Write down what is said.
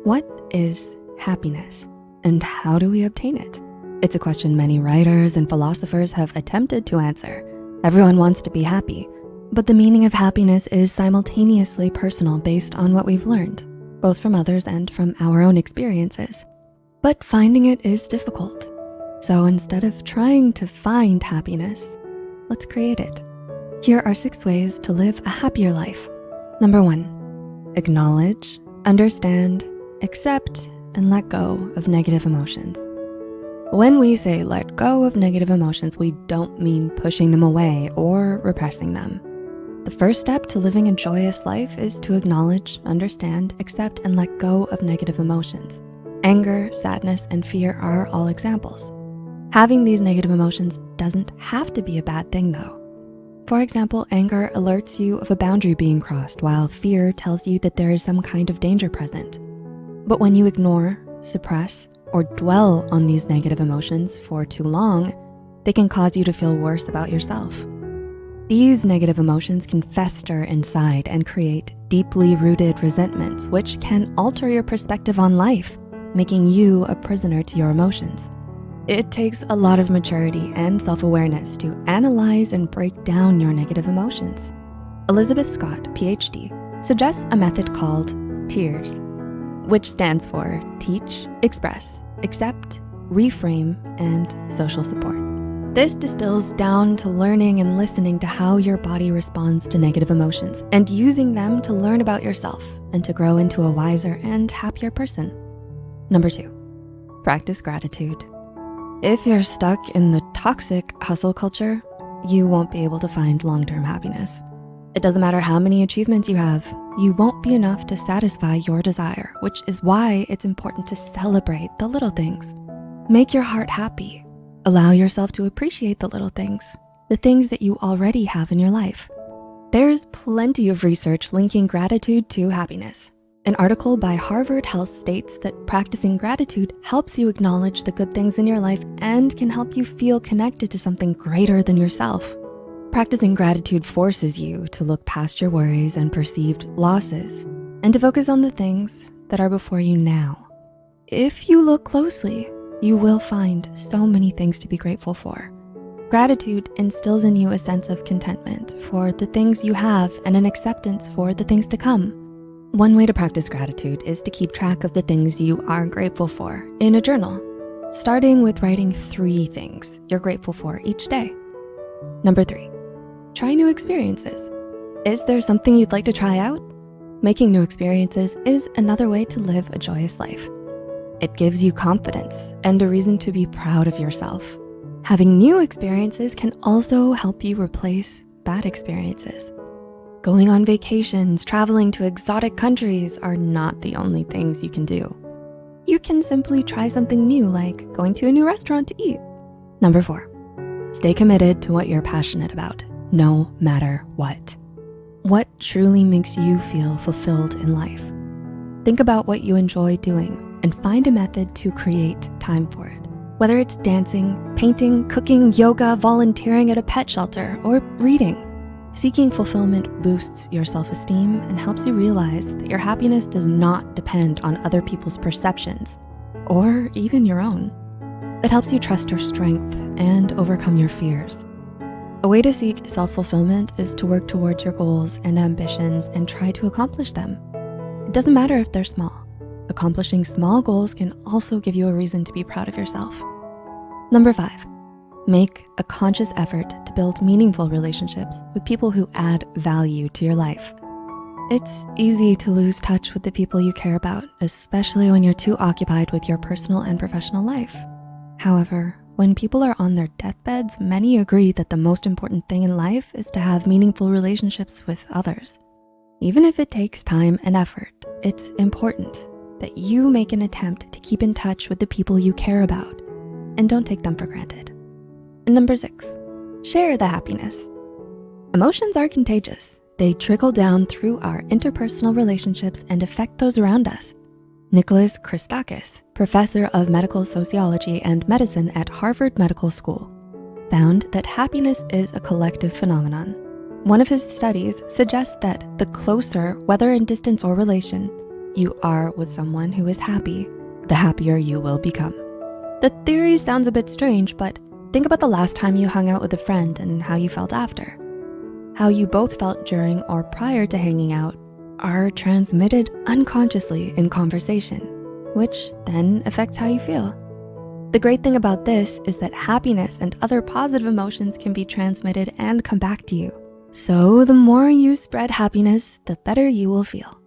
What is happiness and how do we obtain it? It's a question many writers and philosophers have attempted to answer. Everyone wants to be happy, but the meaning of happiness is simultaneously personal based on what we've learned, both from others and from our own experiences. But finding it is difficult. So instead of trying to find happiness, let's create it. Here are 6 ways to live a happier life. Number 1, acknowledge, understand, accept, and let go of negative emotions. When we say let go of negative emotions, we don't mean pushing them away or repressing them. The first step to living a joyous life is to acknowledge, understand, accept, and let go of negative emotions. Anger, sadness, and fear are all examples. Having these negative emotions doesn't have to be a bad thing though. For example, anger alerts you of a boundary being crossed, while fear tells you that there is some kind of danger present. But when you ignore, suppress, or dwell on these negative emotions for too long, they can cause you to feel worse about yourself. These negative emotions can fester inside and create deeply rooted resentments, which can alter your perspective on life, making you a prisoner to your emotions. It takes a lot of maturity and self-awareness to analyze and break down your negative emotions. Elizabeth Scott, PhD, suggests a method called TEARS, which stands for teach, express, accept, reframe, and social support. This distills down to learning and listening to how your body responds to negative emotions and using them to learn about yourself and to grow into a wiser and happier person. Number 2, practice gratitude. If you're stuck in the toxic hustle culture, you won't be able to find long-term happiness. It doesn't matter how many achievements you have, you won't be enough to satisfy your desire, which is why it's important to celebrate the little things. Make your heart happy. Allow yourself to appreciate the little things, the things that you already have in your life. There's plenty of research linking gratitude to happiness. An article by Harvard Health states that practicing gratitude helps you acknowledge the good things in your life and can help you feel connected to something greater than yourself. Practicing gratitude forces you to look past your worries and perceived losses and to focus on the things that are before you now. If you look closely, you will find so many things to be grateful for. Gratitude instills in you a sense of contentment for the things you have and an acceptance for the things to come. One way to practice gratitude is to keep track of the things you are grateful for in a journal, starting with writing 3 things you're grateful for each day. Number 3, try new experiences. Is there something you'd like to try out? Making new experiences is another way to live a joyous life. It gives you confidence and a reason to be proud of yourself. Having new experiences can also help you replace bad experiences. Going on vacations, traveling to exotic countries are not the only things you can do. You can simply try something new, like going to a new restaurant to eat. Number 4, stay committed to what you're passionate about, no matter what. What truly makes you feel fulfilled in life? Think about what you enjoy doing and find a method to create time for it. Whether it's dancing, painting, cooking, yoga, volunteering at a pet shelter, or reading. Seeking fulfillment boosts your self-esteem and helps you realize that your happiness does not depend on other people's perceptions or even your own. It helps you trust your strength and overcome your fears. A way to seek self-fulfillment is to work towards your goals and ambitions and try to accomplish them. It doesn't matter if they're small. Accomplishing small goals can also give you a reason to be proud of yourself. Number 5, make a conscious effort to build meaningful relationships with people who add value to your life. It's easy to lose touch with the people you care about, especially when you're too occupied with your personal and professional life. However, when people are on their deathbeds, many agree that the most important thing in life is to have meaningful relationships with others. Even if it takes time and effort, it's important that you make an attempt to keep in touch with the people you care about and don't take them for granted. And number 6, share the happiness. Emotions are contagious. They trickle down through our interpersonal relationships and affect those around us. Nicholas Christakis, professor of medical sociology and medicine at Harvard Medical School, found that happiness is a collective phenomenon. One of his studies suggests that the closer, whether in distance or relation, you are with someone who is happy, the happier you will become. The theory sounds a bit strange, but think about the last time you hung out with a friend and how you felt after. How you both felt during or prior to hanging out are transmitted unconsciously in conversation, which then affects how you feel. The great thing about this is that happiness and other positive emotions can be transmitted and come back to you. So the more you spread happiness, the better you will feel.